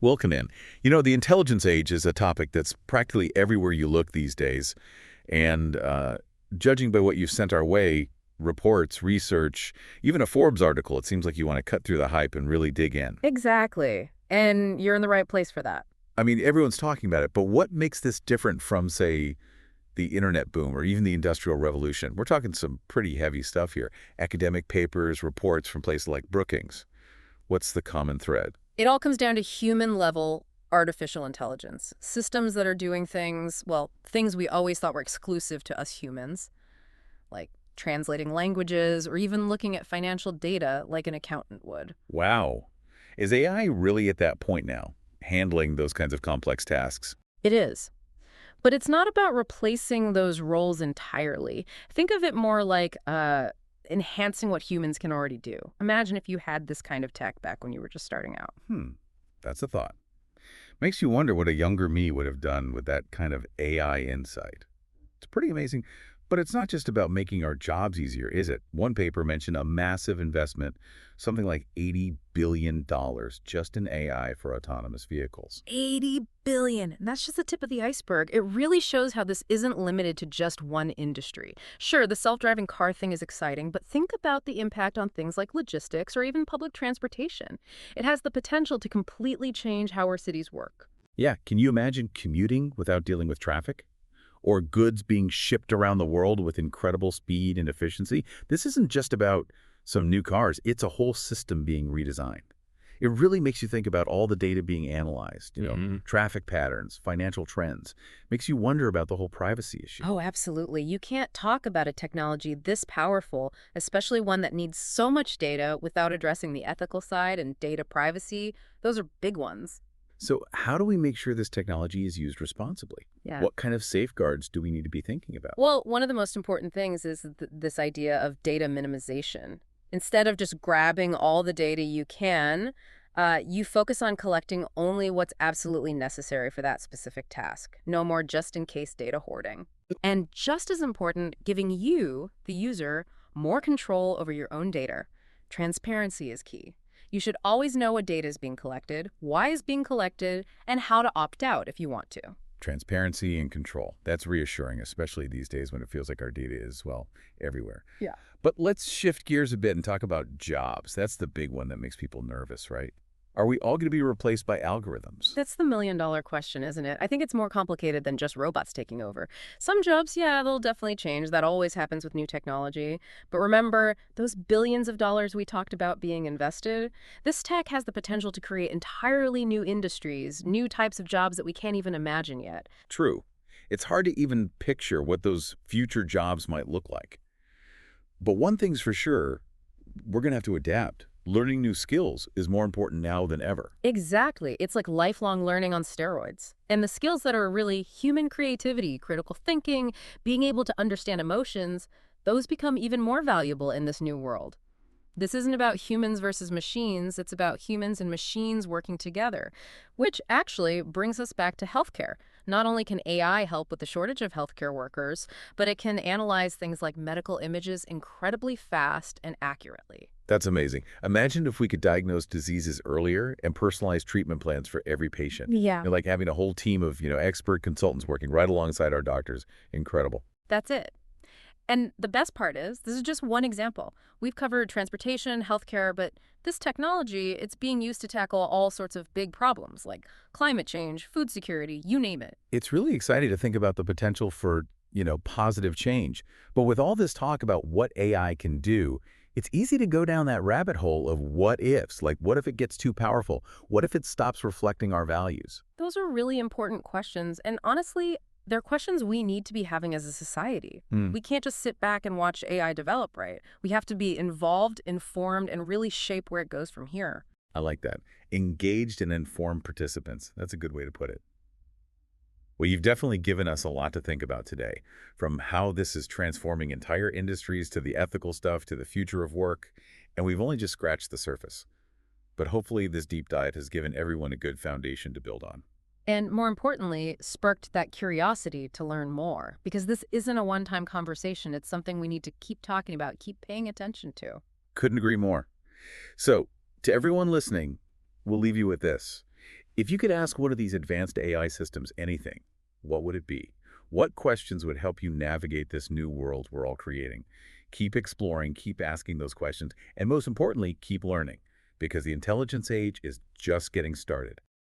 Welcome in. The intelligence age is a topic that's practically everywhere you look these days. And judging by what you've sent our way, reports, research, even a Forbes article, it seems like you want to cut through the hype and really dig in. Exactly. And you're in the right place for that. I mean, everyone's talking about it, but what makes this different from, say, the internet boom or even the Industrial Revolution? We're talking some pretty heavy stuff here. Academic papers, reports from places like Brookings. What's the common thread? It all comes down to human level artificial intelligence. Systems that are doing things, well, things we always thought were exclusive to us humans, like translating languages or even looking at financial data like an accountant would. Wow. Is AI really at that point now, handling those kinds of complex tasks? It is. But it's not about replacing those roles entirely. Think of it more like enhancing what humans can already do. Imagine if you had this kind of tech back when you were just starting out. Hmm, that's a thought. Makes you wonder what a younger me would have done with that kind of AI insight. It's pretty amazing, but it's not just about making our jobs easier, is it? One paper mentioned a massive investment, something like $80 billion just in AI for autonomous vehicles. 80 billion. And that's just the tip of the iceberg. It really shows how this isn't limited to just one industry. Sure, the self-driving car thing is exciting, but think about the impact on things like logistics or even public transportation. It has the potential to completely change how our cities work. Yeah, can you imagine commuting without dealing with traffic? Or goods being shipped around the world with incredible speed and efficiency? This isn't just about some new cars, it's a whole system being redesigned. It really makes you think about all the data being analyzed, traffic patterns, financial trends. Makes you wonder about the whole privacy issue. Oh, absolutely. You can't talk about a technology this powerful, especially one that needs so much data, without addressing the ethical side and data privacy. Those are big ones. So how do we make sure this technology is used responsibly? Yeah. What kind of safeguards do we need to be thinking about? Well, one of the most important things is this idea of data minimization. Instead of just grabbing all the data you can, you focus on collecting only what's absolutely necessary for that specific task. No more just-in-case data hoarding. And just as important, giving you, the user, more control over your own data. Transparency is key. You should always know what data is being collected, why it's being collected, and how to opt out if you want to. Transparency and control. That's reassuring, especially these days when it feels like our data is, well, everywhere. Yeah. But let's shift gears a bit and talk about jobs. That's the big one that makes people nervous, right? Are we all going to be replaced by algorithms? That's the million-dollar question, isn't it? I think it's more complicated than just robots taking over. Some jobs, yeah, they'll definitely change. That always happens with new technology. But remember, those billions of dollars we talked about being invested, this tech has the potential to create entirely new industries, new types of jobs that we can't even imagine yet. True. It's hard to even picture what those future jobs might look like. But one thing's for sure, we're going to have to adapt. Learning new skills is more important now than ever. Exactly. It's like lifelong learning on steroids. And the skills that are really human creativity, critical thinking, being able to understand emotions, those become even more valuable in this new world. This isn't about humans versus machines, it's about humans and machines working together, which actually brings us back to healthcare. Not only can AI help with the shortage of healthcare workers, but it can analyze things like medical images incredibly fast and accurately. That's amazing. Imagine if we could diagnose diseases earlier and personalize treatment plans for every patient. Yeah. Like having a whole team of, expert consultants working right alongside our doctors. Incredible. That's it. And the best part is, this is just one example. We've covered transportation, healthcare, but this technology, it's being used to tackle all sorts of big problems like climate change, food security, you name it. It's really exciting to think about the potential for, positive change. But with all this talk about what AI can do, it's easy to go down that rabbit hole of what ifs. Like, what if it gets too powerful? What if it stops reflecting our values? Those are really important questions. And honestly, they're questions we need to be having as a society. Hmm, We can't just sit back and watch AI develop, right? We have to be involved, informed, and really shape where it goes from here. I like that. Engaged and informed participants. That's a good way to put it. Well, you've definitely given us a lot to think about today, from how this is transforming entire industries to the ethical stuff to the future of work, and we've only just scratched the surface. But hopefully this deep dive has given everyone a good foundation to build on. And more importantly, sparked that curiosity to learn more. Because this isn't a one-time conversation. It's something we need to keep talking about, keep paying attention to. Couldn't agree more. So, to everyone listening, we'll leave you with this. If you could ask one of these advanced AI systems anything, what would it be? What questions would help you navigate this new world we're all creating? Keep exploring, keep asking those questions, and most importantly, keep learning, because the intelligence age is just getting started.